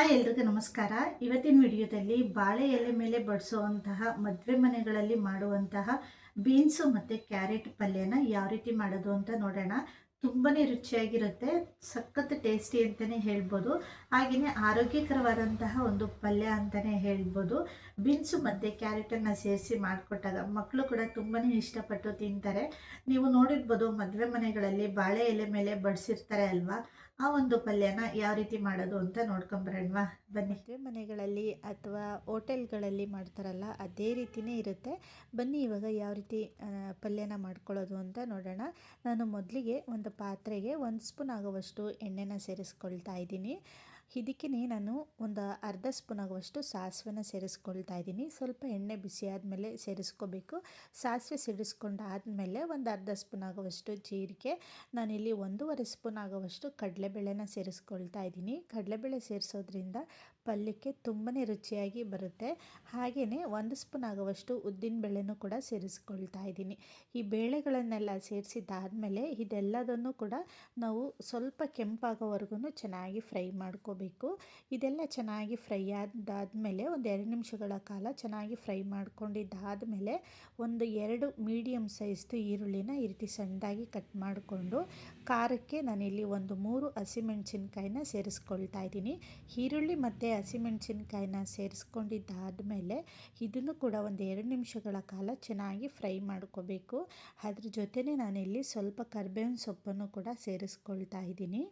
Hi ಎಲ್ರಿಗೂ ನಮಸ್ಕಾರ. ಇವತ್ತಿನ ವಿಡಿಯೋದಲ್ಲಿ ಬಾಳೆ ಎಲೆ ಮೇಲೆ ಬಡಿಸುವಂತಹ ಮದುವೆ ಮನೆಗಳಲ್ಲಿ ಮಾಡುವಂತಹ ಬೀನ್ಸು ಮತ್ತು ಕ್ಯಾರೆಟ್ ಪಲ್ಯನ ಯಾವ ರೀತಿ ಮಾಡೋದು ಅಂತ ನೋಡೋಣ. ತುಂಬನೇ ರುಚಿಯಾಗಿರುತ್ತೆ, ಸಖತ್ ಟೇಸ್ಟಿ ಅಂತಲೇ ಹೇಳ್ಬೋದು. ಹಾಗೆಯೇ ಆರೋಗ್ಯಕರವಾದಂತಹ ಒಂದು ಪಲ್ಯ ಅಂತಲೇ ಹೇಳ್ಬೋದು. ಬೀನ್ಸು ಮತ್ತು ಕ್ಯಾರೆಟನ್ನು ಸೇರಿಸಿ ಮಾಡಿಕೊಟ್ಟಾಗ ಮಕ್ಕಳು ಕೂಡ ತುಂಬನೇ ಇಷ್ಟಪಟ್ಟು ತಿಂತಾರೆ. ನೀವು ನೋಡಿರ್ಬೋದು, ಮದುವೆ ಮನೆಗಳಲ್ಲಿ ಬಾಳೆ ಎಲೆ ಮೇಲೆ ಬಡಿಸಿರ್ತಾರೆ ಅಲ್ವಾ, ಆ ಒಂದು ಪಲ್ಯನ ಯಾವ ರೀತಿ ಮಾಡೋದು ಅಂತ ನೋಡ್ಕೊಂಬರೋಣವಾ, ಬನ್ನಿ. ಮದುವೆ ಮನೆಗಳಲ್ಲಿ ಅಥವಾ ಹೋಟೆಲ್ಗಳಲ್ಲಿ ಮಾಡ್ತಾರಲ್ಲ, ಅದೇ ರೀತಿಯೇ ಇರುತ್ತೆ. ಬನ್ನಿ ಇವಾಗ ಯಾವ ರೀತಿ ಪಲ್ಯನ ಮಾಡ್ಕೊಳ್ಳೋದು ಅಂತ ನೋಡೋಣ. ನಾನು ಮೊದಲಿಗೆ ಒಂದು ಪಾತ್ರೆಗೆ 1 ಸ್ಪೂನ್ ಆಗುವಷ್ಟು ಎಣ್ಣೆನ ಸೇರಿಸ್ಕೊಳ್ತಾ ಇದ್ದೀನಿ. ಇದಕ್ಕೆ ನಾನು ಒಂದು ಅರ್ಧ ಸ್ಪೂನ್ ಆಗುವಷ್ಟು ಸಾಸಿವೆನ ಸೇರಿಸ್ಕೊಳ್ತಾ ಇದ್ದೀನಿ. ಸ್ವಲ್ಪ ಎಣ್ಣೆ ಬಿಸಿ ಆದಮೇಲೆ ಸೇರಿಸ್ಕೋಬೇಕು. ಸಾಸಿವೆ ಸಿಡಿಸ್ಕೊಂಡಾದಮೇಲೆ ಒಂದು ಅರ್ಧ ಸ್ಪೂನ್ ಆಗುವಷ್ಟು ಜೀರಿಗೆ, ನಾನಿಲ್ಲಿ 1.5 ಸ್ಪೂನ್ ಆಗುವಷ್ಟು ಕಡಲೆಬೇಳೆನ ಸೇರಿಸ್ಕೊಳ್ತಾ ಇದ್ದೀನಿ. ಕಡಲೆಬೇಳೆ ಸೇರಿಸೋದ್ರಿಂದ ಪಲ್ಯಕ್ಕೆ ತುಂಬಾ ರುಚಿಯಾಗಿ ಬರುತ್ತೆ. ಹಾಗೆಯೇ 1 ಸ್ಪೂನ್ ಆಗುವಷ್ಟು ಉದ್ದಿನಬೇಳೆನೂ ಕೂಡ ಸೇರಿಸ್ಕೊಳ್ತಾ ಇದ್ದೀನಿ. ಈ ಬೇಳೆಗಳನ್ನೆಲ್ಲ ಸೇರಿಸಿದ್ದಾದಮೇಲೆ ಇದೆಲ್ಲದನ್ನು ಕೂಡ ನಾವು ಸ್ವಲ್ಪ ಕೆಂಪಾಗೋವರೆಗೂ ಚೆನ್ನಾಗಿ ಫ್ರೈ ಮಾಡ್ಕೋಬೇಕು. ಇದೆಲ್ಲ ಚೆನ್ನಾಗಿ ಫ್ರೈ ಆದಾದಮೇಲೆ ಒಂದು 2 ನಿಮಿಷಗಳ ಕಾಲ ಚೆನ್ನಾಗಿ ಫ್ರೈ ಮಾಡ್ಕೊಂಡಿದ್ದಾದಮೇಲೆ ಒಂದು 2 ಮೀಡಿಯಮ್ ಸೈಜ್ದು ಈರುಳ್ಳಿನ ಈ ರೀತಿ ಸಣ್ಣದಾಗಿ ಕಟ್ ಮಾಡಿಕೊಂಡು, ಖಾರಕ್ಕೆ ನಾನಿಲ್ಲಿ ಒಂದು 3 ಹಸಿಮೆಣಸಿನ್ಕಾಯಿನ ಸೇರಿಸ್ಕೊಳ್ತಾ ಇದ್ದೀನಿ. ಈರುಳ್ಳಿ ಮತ್ತು ಹಸಿಮೆಣಸಿನ್ಕಾಯಿನ ಸೇರಿಸ್ಕೊಂಡಿದ್ದಾದಮೇಲೆ ಇದನ್ನು ಕೂಡ ಒಂದು 2 ನಿಮಿಷಗಳ ಕಾಲ ಚೆನ್ನಾಗಿ ಫ್ರೈ ಮಾಡ್ಕೋಬೇಕು. ಅದ್ರ ಜೊತೆನೇ ನಾನಿಲ್ಲಿ ಸ್ವಲ್ಪ ಕರಿಬೇವಿನ ಸೊಪ್ಪನ್ನು ಕೂಡ ಸೇರಿಸ್ಕೊಳ್ತಾ ಇದ್ದೀನಿ.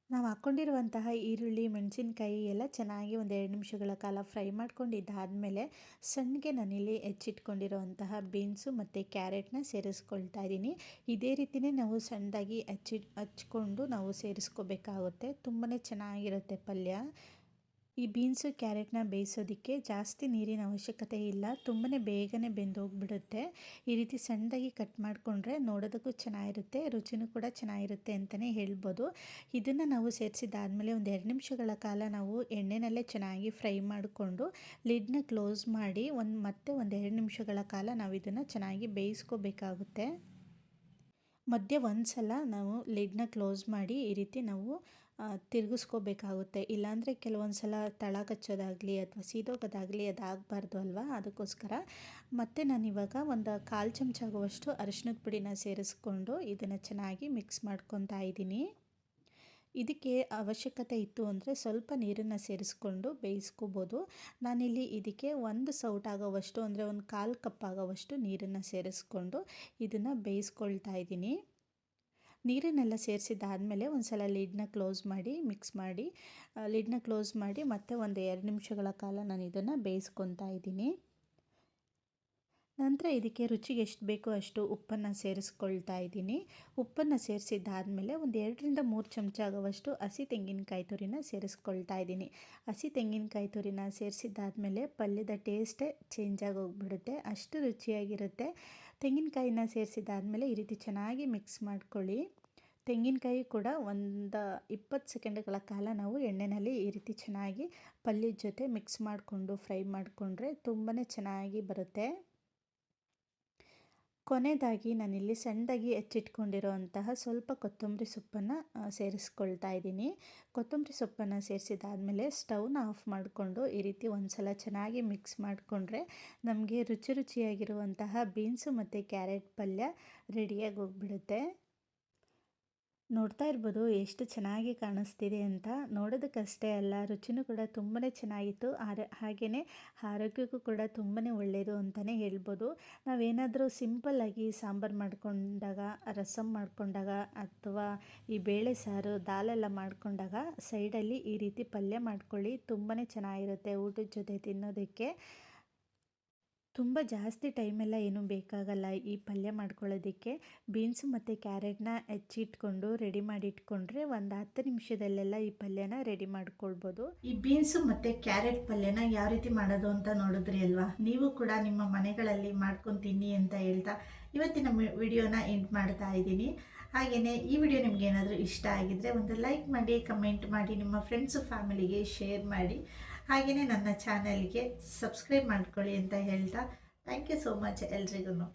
ನಾವು ಹಾಕ್ಕೊಂಡಿರುವಂತಹ ಈರುಳ್ಳಿ, ಮೆಣಸಿನ್ಕಾಯಿ ಎಲ್ಲ ಚೆನ್ನಾಗಿ ಒಂದು 2 ನಿಮಿಷಗಳ ಕಾಲ ಫ್ರೈ ಮಾಡ್ಕೊಂಡಿದ್ದಾದಮೇಲೆ ಸಣ್ಣಗೆ ನಾನಿಲ್ಲಿ ಹೆಚ್ಚಿಟ್ಕೊಂಡಿರುವಂತಹ ಬೀನ್ಸು ಮತ್ತು ಕ್ಯಾರೆಟ್ನ ಸೇರಿಸ್ಕೊಳ್ತಾ ಇದ್ದೀನಿ. ಇದೇ ರೀತಿಯೇ ನಾವು ಸಣ್ಣದಾಗಿ ಹಚ್ಕೊಂಡು ನಾವು ಸೇರಿಸ್ಕೋಬೇಕಾಗುತ್ತೆ. ತುಂಬಾ ಚೆನ್ನಾಗಿರುತ್ತೆ ಪಲ್ಯ. ಈ ಬೀನ್ಸು ಕ್ಯಾರೆಟ್ನ ಬೇಯಿಸೋದಕ್ಕೆ ಜಾಸ್ತಿ ನೀರಿನ ಅವಶ್ಯಕತೆ ಇಲ್ಲ, ತುಂಬಾ ಬೇಗನೆ ಬೆಂದೋಗ್ಬಿಡುತ್ತೆ. ಈ ರೀತಿ ಸಣ್ಣದಾಗಿ ಕಟ್ ಮಾಡಿಕೊಂಡ್ರೆ ನೋಡೋದಕ್ಕೂ ಚೆನ್ನಾಗಿರುತ್ತೆ, ರುಚಿನೂ ಕೂಡ ಚೆನ್ನಾಗಿರುತ್ತೆ ಅಂತಲೇ ಹೇಳ್ಬೋದು. ಇದನ್ನು ನಾವು ಸೇರಿಸಿದ್ದಾದಮೇಲೆ ಒಂದು 2 ನಿಮಿಷಗಳ ಕಾಲ ನಾವು ಎಣ್ಣೆನಲ್ಲೇ ಚೆನ್ನಾಗಿ ಫ್ರೈ ಮಾಡಿಕೊಂಡು ಲಿಡ್ನ ಕ್ಲೋಸ್ ಮಾಡಿ ಮತ್ತೆ ಒಂದು 2 ನಿಮಿಷಗಳ ಕಾಲ ನಾವು ಇದನ್ನು ಚೆನ್ನಾಗಿ ಬೇಯಿಸ್ಕೋಬೇಕಾಗುತ್ತೆ. ಮಧ್ಯೆ ಒಂದು ಸಲ ನಾವು ಲಿಡ್ನ ಕ್ಲೋಸ್ ಮಾಡಿ ಈ ರೀತಿ ನಾವು ತಿರುಗಿಸ್ಕೋಬೇಕಾಗುತ್ತೆ. ಇಲ್ಲಾಂದರೆ ಕೆಲವೊಂದು ಸಲ ತಳ ಕಚ್ಚೋದಾಗಲಿ ಅಥವಾ ಸೀದೋಗೋದಾಗಲಿ ಅದಾಗಬಾರ್ದು ಅಲ್ವಾ, ಅದಕ್ಕೋಸ್ಕರ. ಮತ್ತು ನಾನಿವಾಗ ಒಂದು 1/4 ಚಮಚ ಆಗುವಷ್ಟು ಅರಿಶಿಣದ ಪುಡಿನ ಸೇರಿಸ್ಕೊಂಡು ಇದನ್ನು ಚೆನ್ನಾಗಿ ಮಿಕ್ಸ್ ಮಾಡ್ಕೊತಾ ಇದ್ದೀನಿ. ಇದಕ್ಕೆ ಅವಶ್ಯಕತೆ ಇತ್ತು ಅಂದರೆ ಸ್ವಲ್ಪ ನೀರನ್ನು ಸೇರಿಸ್ಕೊಂಡು ಬೇಯಿಸ್ಕೋಬೋದು. ನಾನಿಲ್ಲಿ ಇದಕ್ಕೆ 1 ಸೌಟ್ ಆಗೋವಷ್ಟು ಅಂದರೆ ಒಂದು 1/4 ಕಪ್ ಆಗೋವಷ್ಟು ನೀರನ್ನು ಸೇರಿಸ್ಕೊಂಡು ಇದನ್ನು ಬೇಯಿಸ್ಕೊಳ್ತಾ ಇದ್ದೀನಿ. ನೀರನ್ನೆಲ್ಲ ಸೇರಿಸಿದ್ದಾದಮೇಲೆ ಒಂದು ಸಲ ಲಿಡ್ನ ಕ್ಲೋಸ್ ಮಾಡಿ ಲಿಡ್ನ ಕ್ಲೋಸ್ ಮಾಡಿ ಮತ್ತೆ ಒಂದು 2 ನಿಮಿಷಗಳ ಕಾಲ ನಾನು ಇದನ್ನು ಬೇಯಿಸ್ಕೊತಾ ಇದ್ದೀನಿ. ನಂತರ ಇದಕ್ಕೆ ರುಚಿಗೆ ಎಷ್ಟು ಬೇಕೋ ಅಷ್ಟು ಉಪ್ಪನ್ನು ಸೇರಿಸ್ಕೊಳ್ತಾ ಇದ್ದೀನಿ. ಉಪ್ಪನ್ನು ಸೇರಿಸಿದ್ದಾದಮೇಲೆ ಒಂದು 2ರಿಂದ 3 ಚಮಚ ಆಗುವಷ್ಟು ಹಸಿ ತೆಂಗಿನಕಾಯಿ ತುರಿನ ಸೇರಿಸ್ಕೊಳ್ತಾ ಇದ್ದೀನಿ. ಹಸಿ ತೆಂಗಿನಕಾಯಿ ತುರಿನ ಸೇರಿಸಿದ್ದಾದಮೇಲೆ ಪಲ್ಯದ ಟೇಸ್ಟೇ ಚೇಂಜ್ ಆಗಿ ಹೋಗ್ಬಿಡುತ್ತೆ, ಅಷ್ಟು ರುಚಿಯಾಗಿರುತ್ತೆ. ತೆಂಗಿನಕಾಯಿನ ಸೇರಿಸಿದ್ದಾದಮೇಲೆ ಈ ರೀತಿ ಚೆನ್ನಾಗಿ ಮಿಕ್ಸ್ ಮಾಡ್ಕೊಳ್ಳಿ. ತೆಂಗಿನಕಾಯಿ ಕೂಡ ಒಂದು 20 ಸೆಕೆಂಡ್ಗಳ ಕಾಲ ನಾವು ಎಣ್ಣೆಯಲ್ಲಿ ಈ ರೀತಿ ಚೆನ್ನಾಗಿ ಪಲ್ಯದ ಜೊತೆ ಮಿಕ್ಸ್ ಮಾಡಿಕೊಂಡು ಫ್ರೈ ಮಾಡಿಕೊಂಡ್ರೆ ತುಂಬಾ ಚೆನ್ನಾಗಿ ಬರುತ್ತೆ. ಕೊನೆಯದಾಗಿ ನಾನಿಲ್ಲಿ ಸಣ್ಣದಾಗಿ ಹೆಚ್ಚಿಟ್ಕೊಂಡಿರೋಂತಹ ಸ್ವಲ್ಪ ಕೊತ್ತಂಬರಿ ಸೊಪ್ಪನ್ನು ಸೇರಿಸ್ಕೊಳ್ತಾ ಇದ್ದೀನಿ. ಕೊತ್ತಂಬರಿ ಸೊಪ್ಪನ್ನು ಸೇರಿಸಿದಾದಮೇಲೆ ಸ್ಟವ್ನ ಆಫ್ ಮಾಡಿಕೊಂಡು ಈ ರೀತಿ ಒಂದು ಸಲ ಚೆನ್ನಾಗಿ ಮಿಕ್ಸ್ ಮಾಡಿಕೊಂಡ್ರೆ ನಮಗೆ ರುಚಿಯಾಗಿರುವಂತಹ ಬೀನ್ಸು ಮತ್ತು ಕ್ಯಾರೆಟ್ ಪಲ್ಯ ರೆಡಿಯಾಗಿ ಹೋಗ್ಬಿಡುತ್ತೆ. ನೋಡ್ತಾ ಇರ್ಬೋದು ಎಷ್ಟು ಚೆನ್ನಾಗಿ ಕಾಣಿಸ್ತಿದೆ ಅಂತ. ನೋಡೋದಕ್ಕಷ್ಟೇ ಅಲ್ಲ, ರುಚಿನೂ ಕೂಡ ತುಂಬಾ ಚೆನ್ನಾಗಿತ್ತು. ಹಾಗೆಯೇ ಆರೋಗ್ಯಕ್ಕೂ ಕೂಡ ತುಂಬಾ ಒಳ್ಳೆಯದು ಅಂತಲೇ ಹೇಳ್ಬೋದು. ನಾವೇನಾದರೂ ಸಿಂಪಲ್ಲಾಗಿ ಸಾಂಬಾರು ಮಾಡ್ಕೊಂಡಾಗ, ರಸಮ್ ಮಾಡ್ಕೊಂಡಾಗ ಅಥವಾ ಈ ಬೇಳೆ ಸಾರು ದಾಲೆಲ್ಲ ಮಾಡ್ಕೊಂಡಾಗ ಸೈಡಲ್ಲಿ ಈ ರೀತಿ ಪಲ್ಯ ಮಾಡ್ಕೊಳ್ಳಿ, ತುಂಬಾ ಚೆನ್ನಾಗಿರುತ್ತೆ ಊಟದ ಜೊತೆ ತಿನ್ನೋದಕ್ಕೆ. ತುಂಬ ಜಾಸ್ತಿ ಟೈಮೆಲ್ಲ ಏನೂ ಬೇಕಾಗಲ್ಲ ಈ ಪಲ್ಯ ಮಾಡ್ಕೊಳ್ಳೋದಕ್ಕೆ. ಬೀನ್ಸು ಮತ್ತು ಕ್ಯಾರೆಟ್ನ ಹೆಚ್ಚಿಟ್ಕೊಂಡು ರೆಡಿ ಮಾಡಿ ಇಟ್ಕೊಂಡ್ರೆ ಒಂದು 10 ನಿಮಿಷದಲ್ಲೆಲ್ಲ ಈ ಪಲ್ಯನ ರೆಡಿ ಮಾಡ್ಕೊಳ್ಬೋದು. ಈ ಬೀನ್ಸು ಮತ್ತು ಕ್ಯಾರೆಟ್ ಪಲ್ಯನ ಯಾವ ರೀತಿ ಮಾಡೋದು ಅಂತ ನೋಡಿದ್ರಿ ಅಲ್ವಾ. ನೀವು ಕೂಡ ನಿಮ್ಮ ಮನೆಗಳಲ್ಲಿ ಮಾಡ್ಕೊಂಡು ತಿನ್ನಿ ಅಂತ ಹೇಳ್ತಾ ಇವತ್ತಿನ ವಿಡಿಯೋನ ಎಂಡ್ ಮಾಡ್ತಾ ಇದ್ದೀನಿ. ಹಾಗೆಯೇ ಈ ವಿಡಿಯೋ ನಿಮ್ಗೆ ಏನಾದರೂ ಇಷ್ಟ ಆಗಿದ್ದರೆ ಒಂದು ಲೈಕ್ ಮಾಡಿ, ಕಮೆಂಟ್ ಮಾಡಿ, ನಿಮ್ಮ ಫ್ರೆಂಡ್ಸು ಫ್ಯಾಮಿಲಿಗೆ ಶೇರ್ ಮಾಡಿ. ಹಾಗೆಯೇ ನನ್ನ ಚಾನಲ್ಗೆ ಸಬ್ಸ್ಕ್ರೈಬ್ ಮಾಡ್ಕೊಳ್ಳಿ ಅಂತ ಹೇಳ್ತಾ ಥ್ಯಾಂಕ್ ಯು ಸೋ ಮಚ್ ಎಲ್ರಿಗೂ.